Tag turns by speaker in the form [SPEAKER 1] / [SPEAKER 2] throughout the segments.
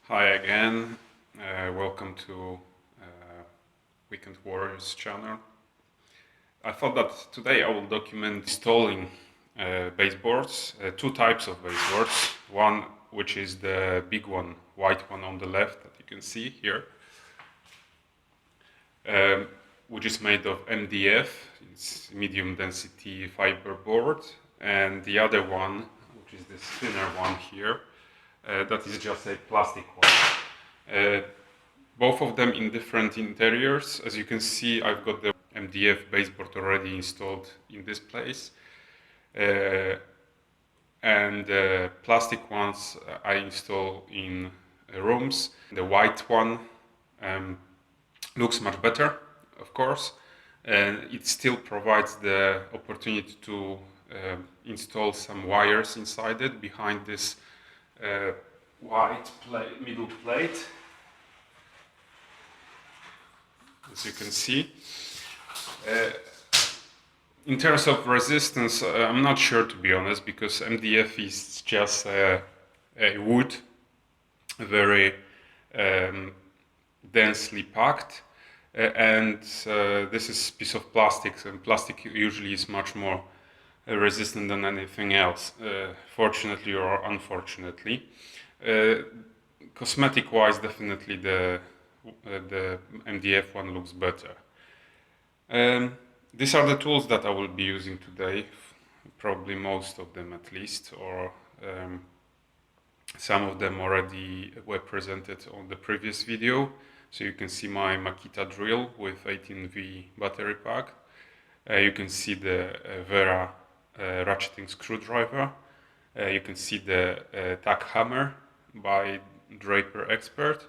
[SPEAKER 1] Hi again, welcome to Weekend Warriors channel. I thought that today I will document installing baseboards, two types of baseboards. One which is the big one, white one on the left that you can see here, which is made of MDF, it's medium density fiber board, and the other one, which is this thinner one here, that is just a plastic one. Both of them in different interiors. As you can see, I've got the MDF baseboard already installed in this place. And the plastic ones I install in rooms. The white one looks much better, of course, and it still provides the opportunity to install some wires inside it behind this white middle plate, as you can see. In terms of resistance, I'm not sure, to be honest, because MDF is just a wood, very densely packed, and this is a piece of plastic, and plastic usually is much more resistant than anything else, fortunately or unfortunately. Cosmetic-wise, definitely the MDF one looks better. These are the tools that I will be using today, probably most of them at least, or some of them already were presented on the previous video. So you can see my Makita drill with 18V battery pack. You can see the Vera ratcheting screwdriver. You can see the tack hammer by Draper Expert,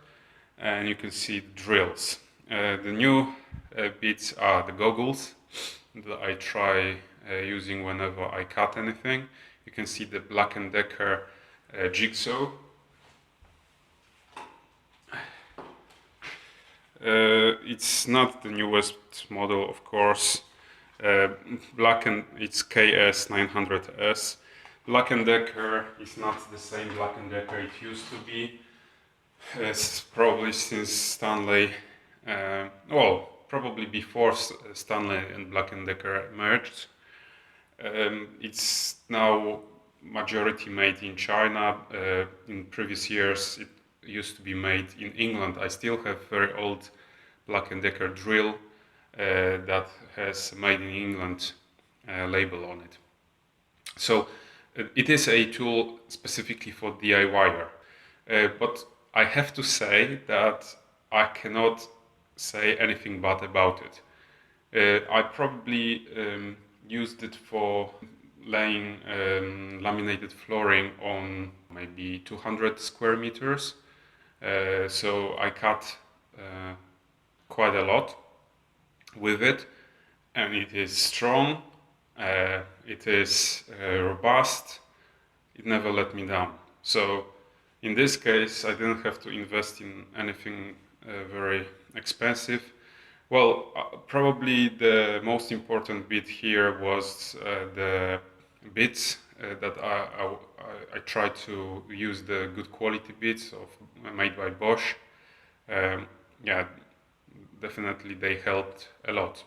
[SPEAKER 1] and you can see the drills. The new bits are the goggles that I try using whenever I cut anything. You can see the Black & Decker jigsaw. It's not the newest model, of course. It's KS900S. Black & Decker is not the same Black & Decker it used to be. It's probably since Stanley, probably before Stanley and Black & Decker merged. It's now majority made in China. In previous years it used to be made in England. I still have very old Black & Decker drill that has made in England label on it. So it is a tool specifically for DIYer, but I have to say that I cannot say anything bad about it. I probably used it for laying laminated flooring on maybe 200 square meters. So I cut quite a lot with it, and it is strong, it is robust, it never let me down. So in this case I didn't have to invest in anything very expensive. Well, probably the most important bit here was the bits that I tried to use the good quality bits made by Bosch. Yeah, definitely they helped a lot.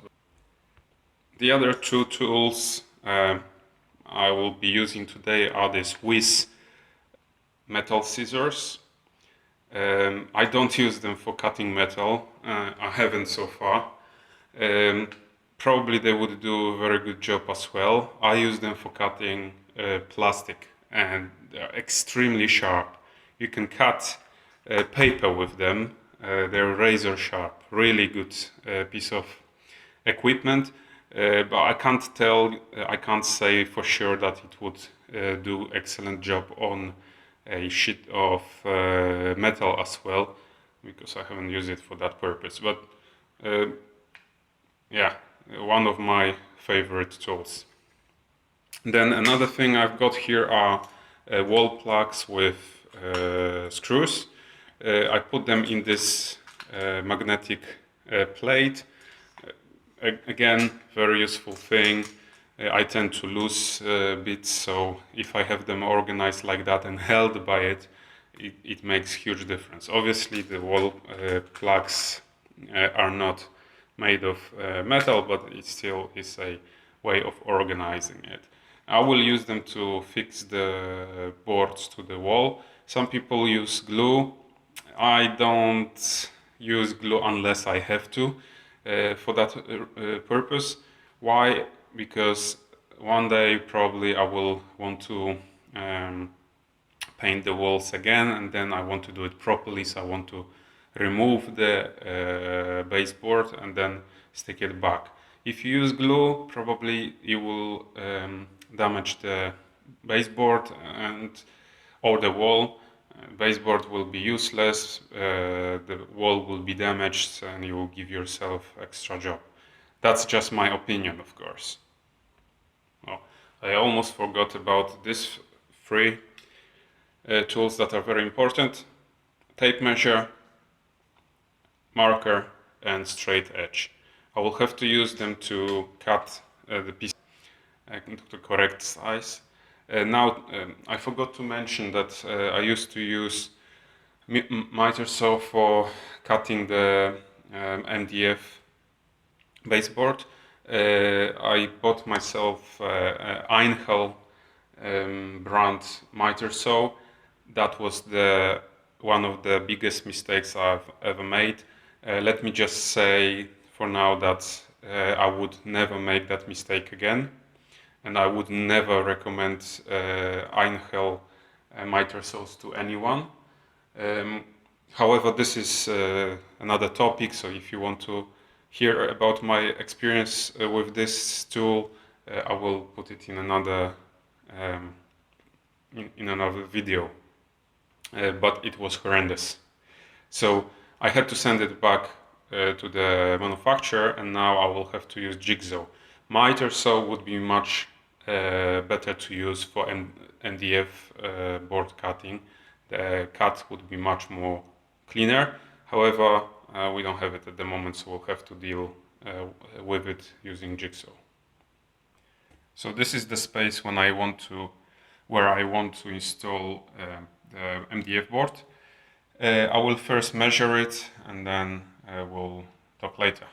[SPEAKER 1] The other two tools I will be using today are these Whiz metal scissors. I don't use them for cutting metal. I haven't so far. Probably they would do a very good job as well. I use them for cutting plastic, and they're extremely sharp. You can cut paper with them. They're razor sharp, really good piece of equipment. But I can't say for sure that it would do excellent job on a sheet of metal as well, because I haven't used it for that purpose. But yeah, one of my favorite tools. Then another thing I've got here are wall plugs with screws. I put them in this magnetic plate. Again, very useful thing. I tend to lose bits, so if I have them organized like that and held by it, it makes huge difference. Obviously, the wall plugs are not made of metal, but it still is a way of organizing it. I will use them to fix the boards to the wall. Some people use glue. I don't use glue unless I have to for that purpose. Why? Because one day probably I will want to paint the walls again, and then I want to do it properly, so I want to remove the baseboard and then stick it back. If you use glue, probably you will damage the baseboard and or the wall. Baseboard will be useless, the wall will be damaged, and you will give yourself extra job. That's just my opinion, of course. Oh, I almost forgot about this three tools that are very important: tape measure, marker, and straight edge. I will have to use them to cut the piece into the correct size. Now, I forgot to mention that I used to use miter saw for cutting the MDF baseboard. I bought myself Einhell brand miter saw. That was one of the biggest mistakes I've ever made. Let me just say for now that I would never make that mistake again, and I would never recommend Einhell miter saws to anyone. However, this is another topic, so if you want to hear about my experience with this tool, I will put it in another in another video. But it was horrendous. So I had to send it back to the manufacturer, and now I will have to use jigsaw. Miter saw would be much better to use for MDF board cutting. The cut would be much more cleaner. However, we don't have it at the moment, so we'll have to deal with it using jigsaw. So this is the space where I want to install the MDF board. I will first measure it, and then we'll talk later.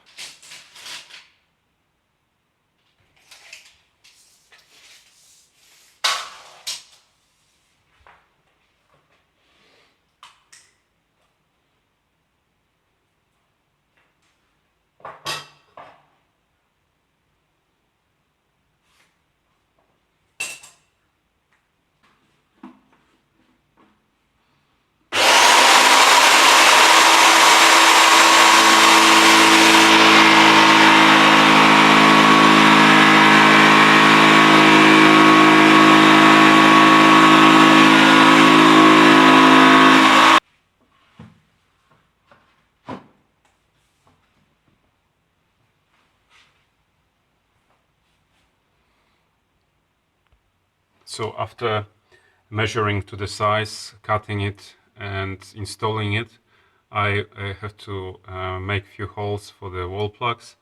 [SPEAKER 1] So after measuring to the size, cutting it and installing it, I have to make a few holes for the wall plugs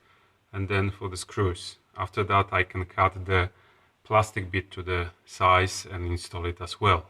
[SPEAKER 1] and then for the screws. After that I can cut the plastic bit to the size and install it as well.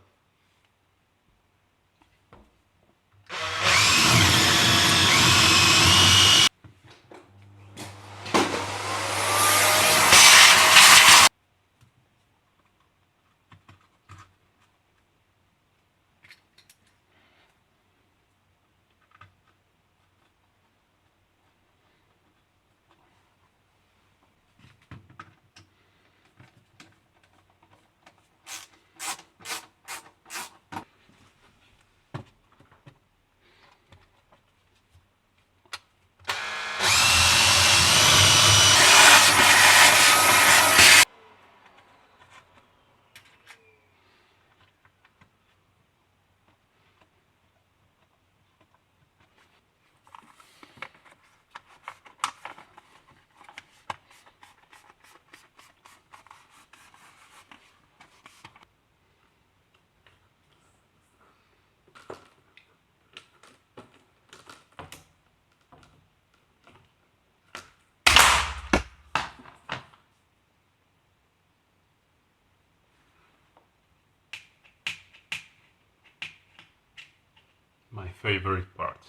[SPEAKER 1] my favorite part.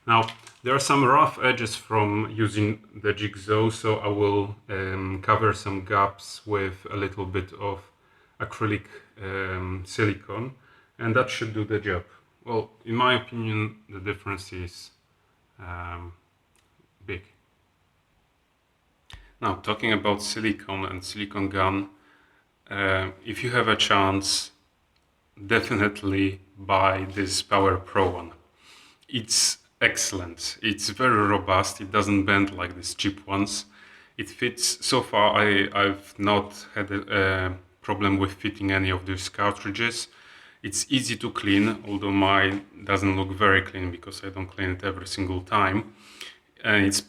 [SPEAKER 1] Now, there are some rough edges from using the jigsaw, so I will cover some gaps with a little bit of acrylic silicone, and that should do the job. Well, in my opinion, the difference is big. Now, talking about silicone and silicone gun, if you have a chance, definitely buy this Power Pro one. It's excellent. It's very robust. It doesn't bend like these cheap ones. It fits. So far, I've not had a problem with fitting any of these cartridges. It's easy to clean, although mine doesn't look very clean because I don't clean it every single time. And it's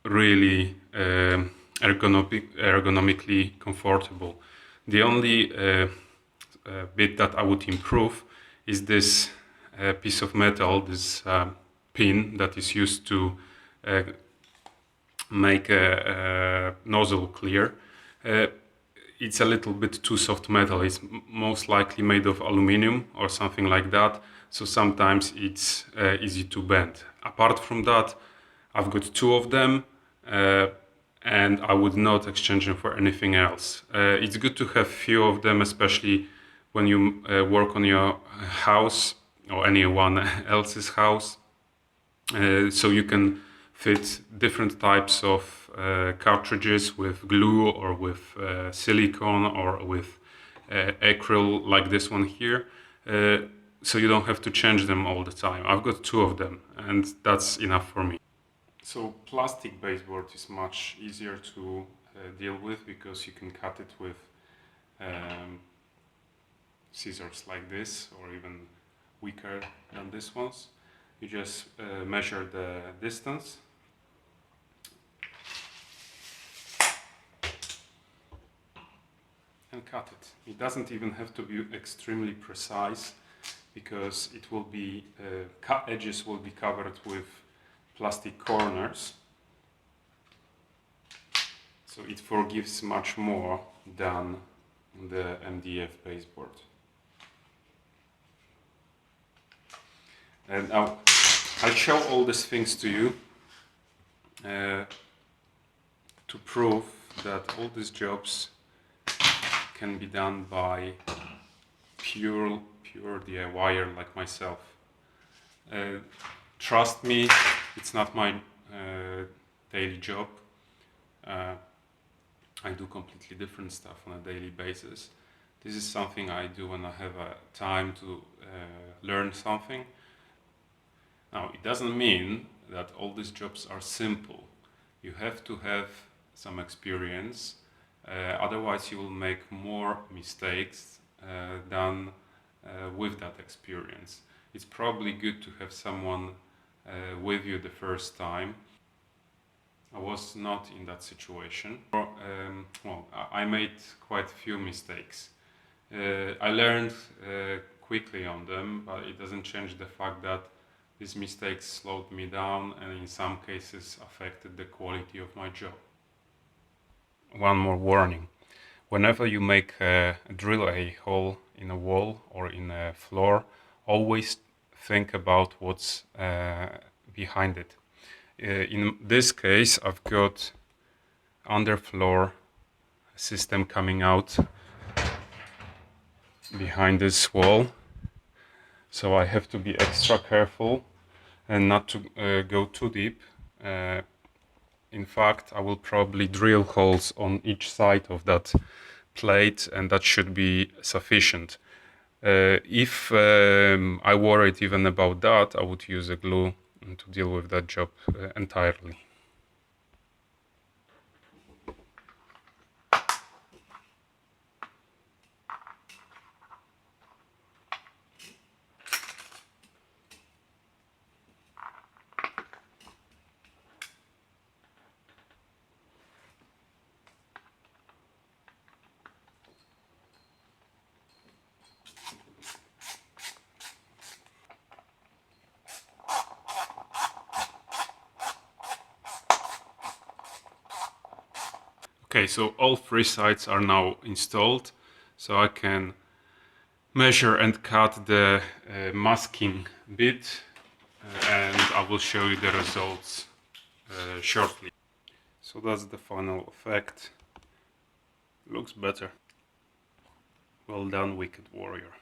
[SPEAKER 1] really ergonomically comfortable. The only bit that I would improve is this piece of metal, this pin that is used to make a nozzle clear. It's a little bit too soft metal. It's most likely made of aluminum or something like that, so sometimes it's easy to bend. Apart from that, I've got two of them, and I would not exchange them for anything else. It's good to have few of them, especially when you work on your house or anyone else's house, so you can fit different types of cartridges with glue or with silicone or with acryl like this one here, so you don't have to change them all the time. I've got two of them and that's enough for me. So plastic baseboard is much easier to deal with because you can cut it with scissors like this, or even weaker than these ones. You just measure the distance and cut it. It doesn't even have to be extremely precise because it will be edges will be covered with plastic corners, so it forgives much more than the MDF baseboard. And now I'll show all these things to you to prove that all these jobs can be done by pure DIYer like myself. Trust me, it's not my daily job. I do completely different stuff on a daily basis. This is something I do when I have time to learn something. Now, it doesn't mean that all these jobs are simple. You have to have some experience, otherwise you will make more mistakes than with that experience. It's probably good to have someone with you the first time. I was not in that situation. Well, I made quite a few mistakes. I learned quickly on them, but it doesn't change the fact that these mistakes slowed me down and in some cases affected the quality of my job. One more warning. Whenever you drill a hole in a wall or in a floor, always think about what's behind it. In this case, I've got underfloor system coming out behind this wall, so I have to be extra careful and not to go too deep. In fact, I will probably drill holes on each side of that plate, and that should be sufficient. If I worried even about that, I would use a glue to deal with that job entirely. Okay, so all three sides are now installed, so I can measure and cut the masking bit, and I will show you the results shortly. So that's the final effect. Looks better. Well done, Wicked Warrior.